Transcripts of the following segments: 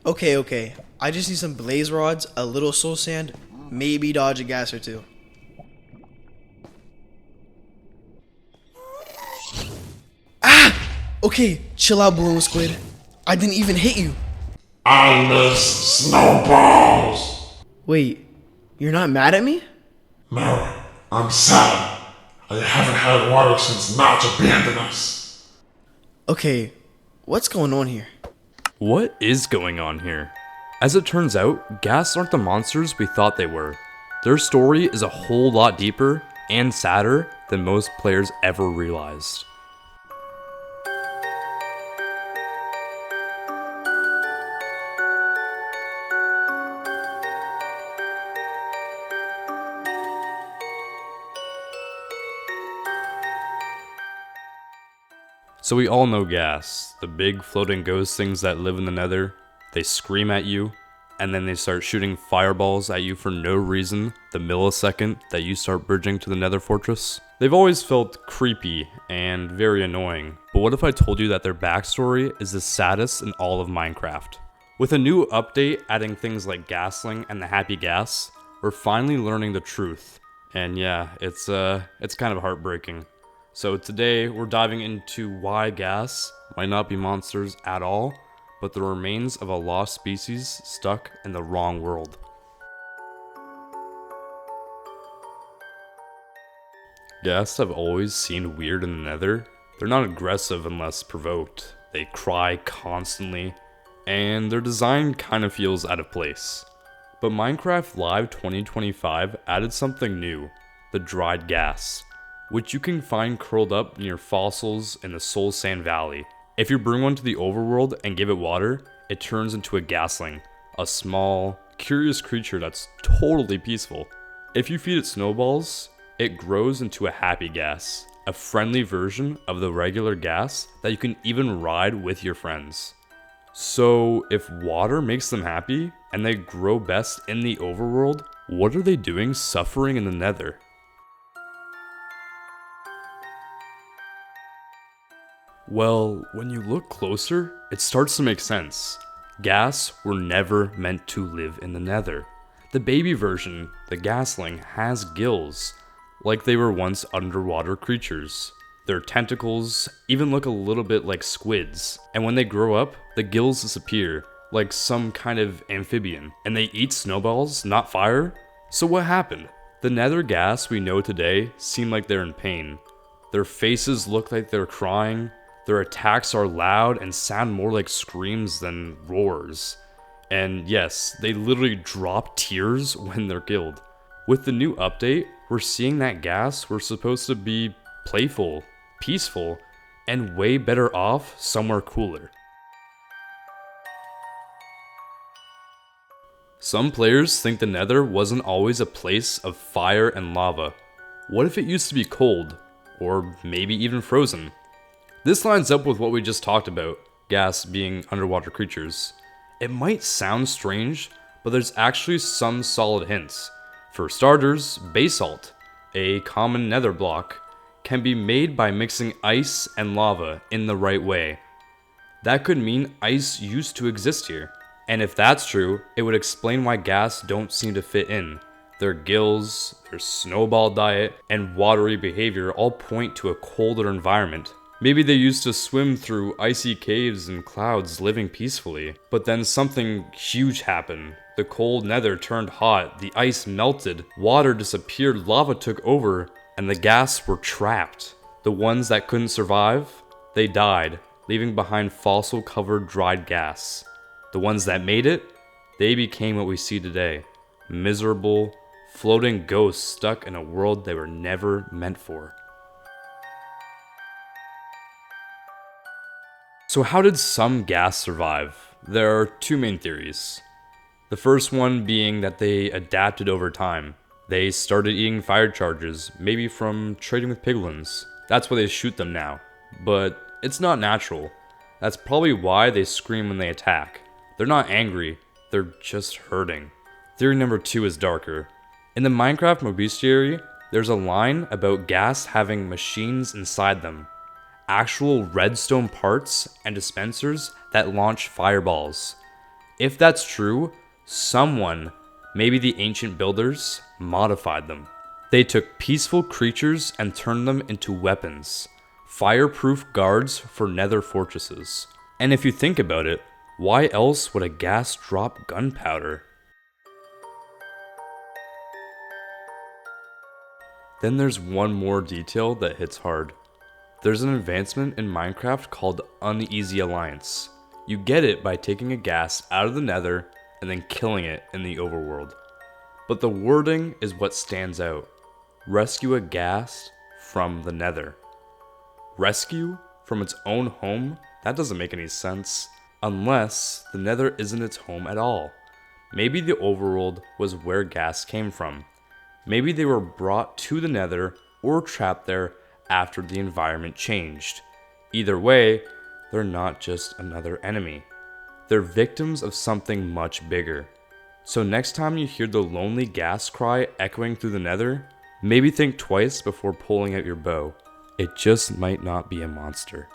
Okay. I just need some blaze rods, a little soul sand, maybe dodge a gas or two. Okay, chill out, balloon squid. I didn't even hit you. I miss snowballs. Wait, you're not mad at me? No, I'm sad. I haven't had water since Notch abandoned us. Okay, what's going on here? What is going on here? As it turns out, Ghasts aren't the monsters we thought they were. Their story is a whole lot deeper and sadder than most players ever realized. So we all know Ghasts, the big floating ghost things that live in the Nether. They scream at you, and then they start shooting fireballs at you for no reason the millisecond that you start bridging to the Nether fortress. They've always felt creepy and very annoying, but what if I told you that their backstory is the saddest in all of Minecraft? With a new update adding things like Ghastling and the Happy Ghast, we're finally learning the truth. And yeah, it's kind of heartbreaking. So today we're diving into why Ghasts might not be monsters at all, but the remains of a lost species stuck in the wrong world. Ghasts have always seemed weird in the Nether. They're not aggressive unless provoked. They cry constantly, and their design kind of feels out of place. But Minecraft Live 2025 added something new, the dried Ghasts, which you can find curled up near fossils in the Soul Sand Valley. If you bring one to the overworld and give it water, it turns into a Ghastling, a small, curious creature that's totally peaceful. If you feed it snowballs, it grows into a Happy Ghast, a friendly version of the regular Ghast that you can even ride with your friends. So if water makes them happy, and they grow best in the overworld, what are they doing suffering in the Nether? Well, when you look closer, it starts to make sense. Ghasts were never meant to live in the Nether. The baby version, the Ghastling, has gills, like they were once underwater creatures. Their tentacles even look a little bit like squids, and when they grow up, the gills disappear, like some kind of amphibian, and they eat snowballs, not fire? So what happened? The Nether Ghasts we know today seem like they're in pain. Their faces look like they're crying. Their attacks are loud and sound more like screams than roars. And yes, they literally drop tears when they're killed. With the new update, we're seeing that Ghasts were supposed to be playful, peaceful, and way better off somewhere cooler. Some players think the Nether wasn't always a place of fire and lava. What if it used to be cold? Or maybe even frozen? This lines up with what we just talked about, Ghasts being underwater creatures. It might sound strange, but there's actually some solid hints. For starters, basalt, a common Nether block, can be made by mixing ice and lava in the right way. That could mean ice used to exist here. And if that's true, it would explain why Ghasts don't seem to fit in. Their gills, their snowball diet, and watery behavior all point to a colder environment. Maybe they used to swim through icy caves and clouds living peacefully, but then something huge happened. The cold Nether turned hot, the ice melted, water disappeared, lava took over, and the Ghasts were trapped. The ones that couldn't survive, they died, leaving behind fossil-covered dried Ghasts. The ones that made it, they became what we see today. Miserable, floating ghosts stuck in a world they were never meant for. So how did some Ghasts survive? There are two main theories. The first one being that they adapted over time. They started eating fire charges, maybe from trading with piglins. That's why they shoot them now. But it's not natural. That's probably why they scream when they attack. They're not angry, they're just hurting. Theory number two is darker. In the Minecraft Mobestiary, there's a line about Ghasts having machines inside them. Actual redstone parts and dispensers that launch fireballs. If that's true, someone, maybe the ancient builders, modified them. They took peaceful creatures and turned them into weapons, fireproof guards for nether fortresses. And if you think about it, why else would a ghast drop gunpowder? Then there's one more detail that hits hard. There's an advancement in Minecraft called Uneasy Alliance. You get it by taking a ghast out of the nether and then killing it in the overworld. But the wording is what stands out. Rescue a ghast from the nether. Rescue from its own home? That doesn't make any sense. Unless the nether isn't its home at all. Maybe the overworld was where ghasts came from. Maybe they were brought to the nether or trapped there after the environment changed. Either way, they're not just another enemy. They're victims of something much bigger. So next time you hear the lonely ghast cry echoing through the nether, maybe think twice before pulling out your bow. It just might not be a monster.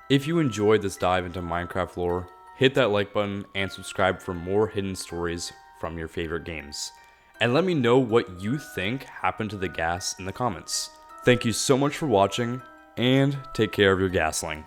If you enjoyed this dive into Minecraft lore, hit that like button and subscribe for more hidden stories from your favorite games. And let me know what you think happened to the ghasts in the comments. Thank you so much for watching, and take care of your ghastling.